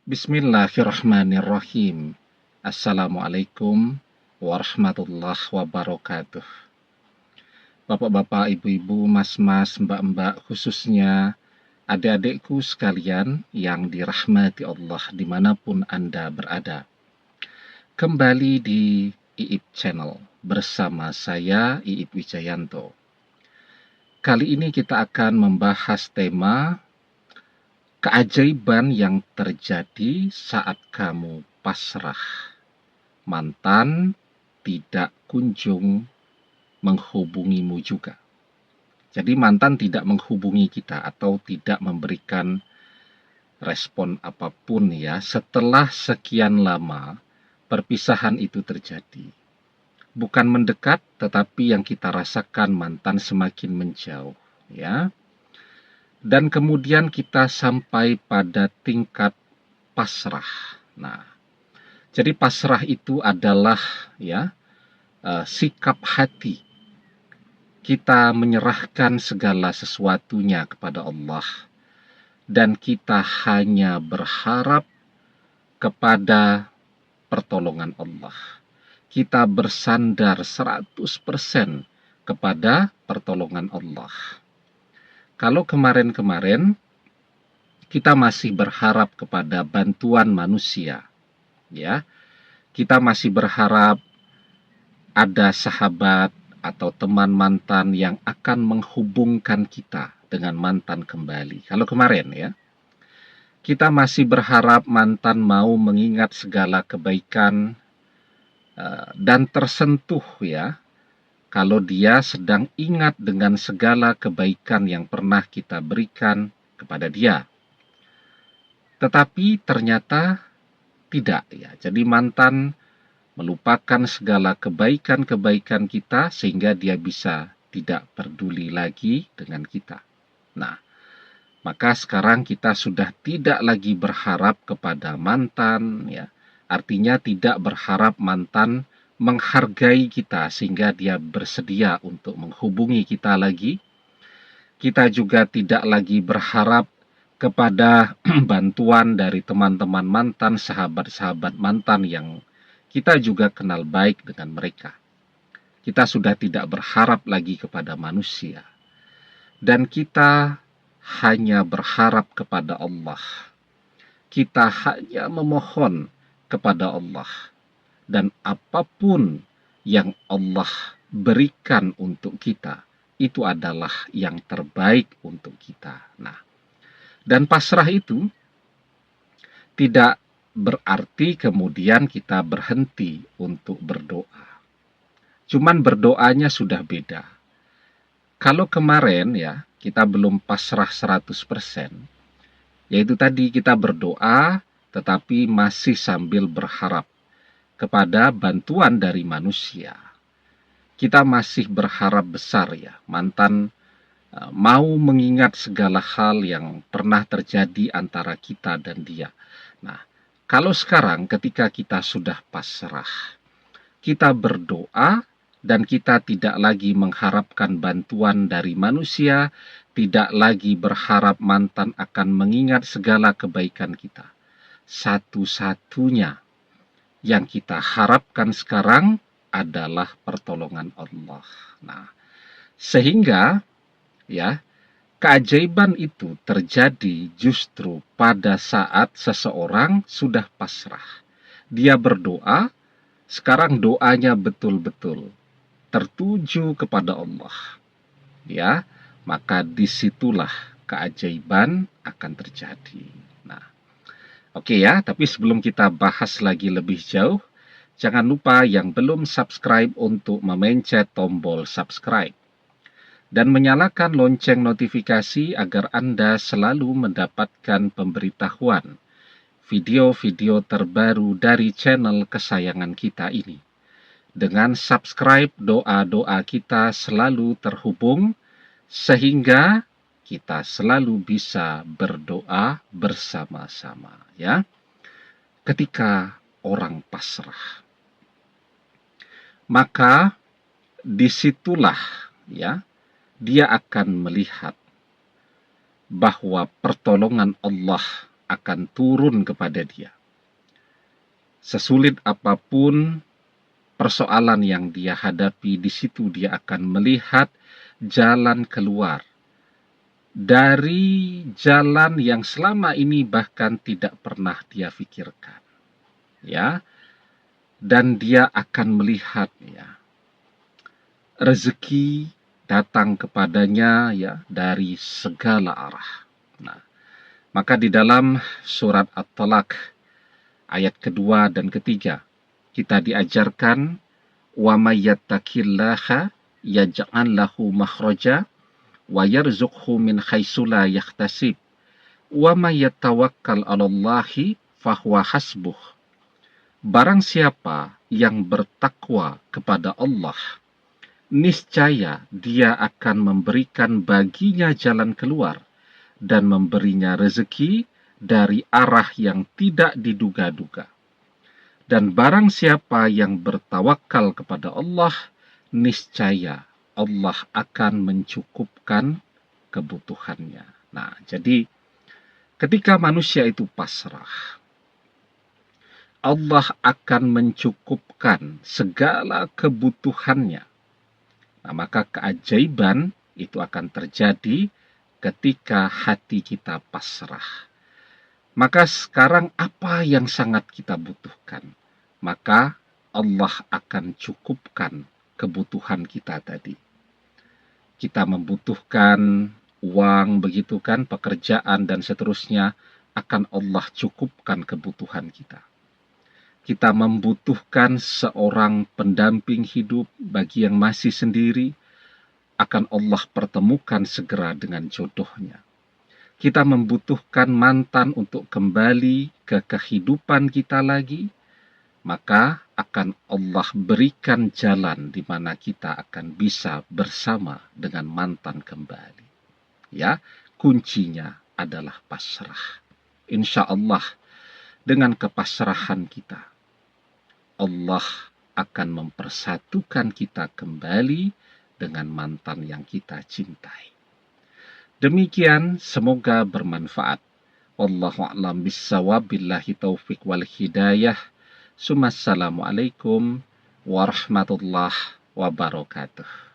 Bismillahirrahmanirrahim. Assalamualaikum warahmatullahi wabarakatuh. Bapak-bapak, ibu-ibu, mas-mas, mbak-mbak, khususnya adik-adikku sekalian yang dirahmati Allah dimanapun Anda berada. Kembali di IIP Channel bersama saya, IIP Wijayanto. Kali ini kita akan membahas tema keajaiban yang terjadi saat kamu pasrah. Mantan tidak kunjung menghubungimu juga. Jadi mantan tidak menghubungi kita atau tidak memberikan respon apapun ya setelah sekian lama perpisahan itu terjadi. Bukan mendekat, tetapi yang kita rasakan mantan semakin menjauh ya. Dan kemudian kita sampai pada tingkat pasrah. Nah, jadi pasrah itu adalah ya sikap hati. Kita menyerahkan segala sesuatunya kepada Allah dan kita hanya berharap kepada pertolongan Allah. Kita bersandar 100% kepada pertolongan Allah. Kalau kemarin-kemarin kita masih berharap kepada bantuan manusia, ya. Kita masih berharap ada sahabat atau teman mantan yang akan menghubungkan kita dengan mantan kembali. Kalau kemarin ya, kita masih berharap mantan mau mengingat segala kebaikan dan tersentuh ya, kalau dia sedang ingat dengan segala kebaikan yang pernah kita berikan kepada dia. Tetapi ternyata tidak ya. Jadi mantan melupakan segala kebaikan-kebaikan kita sehingga dia bisa tidak peduli lagi dengan kita. Nah, maka sekarang kita sudah tidak lagi berharap kepada mantan ya. Artinya tidak berharap mantan menghargai kita sehingga dia bersedia untuk menghubungi kita lagi. Kita juga tidak lagi berharap kepada bantuan dari teman-teman mantan, sahabat-sahabat mantan yang kita juga kenal baik dengan mereka. Kita sudah tidak berharap lagi kepada manusia. Dan kita hanya berharap kepada Allah. Kita hanya memohon kepada Allah. Dan apapun yang Allah berikan untuk kita, itu adalah yang terbaik untuk kita. Nah, dan pasrah itu tidak berarti kemudian kita berhenti untuk berdoa. Cuman berdoanya sudah beda. Kalau kemarin ya, kita belum pasrah 100%, yaitu tadi kita berdoa tetapi masih sambil berharap kepada bantuan dari manusia. Kita masih berharap besar ya, mantan mau mengingat segala hal yang pernah terjadi antara kita dan dia. Nah, kalau sekarang ketika kita sudah pasrah, kita berdoa dan kita tidak lagi mengharapkan bantuan dari manusia, tidak lagi berharap mantan akan mengingat segala kebaikan kita. Satu-satunya yang kita harapkan sekarang adalah pertolongan Allah. Nah, sehingga ya, keajaiban itu terjadi justru pada saat seseorang sudah pasrah. Dia berdoa, sekarang doanya betul-betul tertuju kepada Allah. Ya, maka disitulah keajaiban akan terjadi. Nah, oke ya, tapi sebelum kita bahas lagi lebih jauh, jangan lupa yang belum subscribe untuk memencet tombol subscribe. Dan menyalakan lonceng notifikasi agar Anda selalu mendapatkan pemberitahuan video-video terbaru dari channel kesayangan kita ini. Dengan subscribe, doa-doa kita selalu terhubung sehingga kita selalu bisa berdoa bersama-sama ya. Ketika orang pasrah, maka disitulah ya dia akan melihat bahwa pertolongan Allah akan turun kepada dia. Sesulit apapun persoalan yang dia hadapi, di situ dia akan melihat jalan keluar dari jalan yang selama ini bahkan tidak pernah dia pikirkan. Ya, dan dia akan melihat ya, rezeki datang kepadanya ya dari segala arah. Nah, maka di dalam surat At-Talaq ayat kedua dan ketiga kita diajarkan wa may yattaqillaha yaj'al lahu makhraja wa yarzuqhu min haitsu la yahtasib wa may yatawakkal 'alallahi fahuwa hasbuh. Barang siapa yang bertakwa kepada Allah, niscaya dia akan memberikan baginya jalan keluar dan memberinya rezeki dari arah yang tidak diduga-duga. Dan barang siapa yang bertawakal kepada Allah, niscaya Allah akan mencukupkan kebutuhannya. Nah, jadi ketika manusia itu pasrah, Allah akan mencukupkan segala kebutuhannya. Nah, maka keajaiban itu akan terjadi ketika hati kita pasrah. Maka sekarang apa yang sangat kita butuhkan? Maka Allah akan cukupkan kebutuhan kita tadi. Kita membutuhkan uang, begitu kan, pekerjaan dan seterusnya, akan Allah cukupkan kebutuhan kita. Kita membutuhkan seorang pendamping hidup bagi yang masih sendiri, akan Allah pertemukan segera dengan jodohnya. Kita membutuhkan mantan untuk kembali ke kehidupan kita lagi, maka akan Allah berikan jalan di mana kita akan bisa bersama dengan mantan kembali. Ya, kuncinya adalah pasrah. Insya Allah, dengan kepasrahan kita, Allah akan mempersatukan kita kembali dengan mantan yang kita cintai. Demikian, semoga bermanfaat. Wallahu a'lam bissawab, billahi taufiq wal hidayah. Assalamualaikum warahmatullahi wabarakatuh.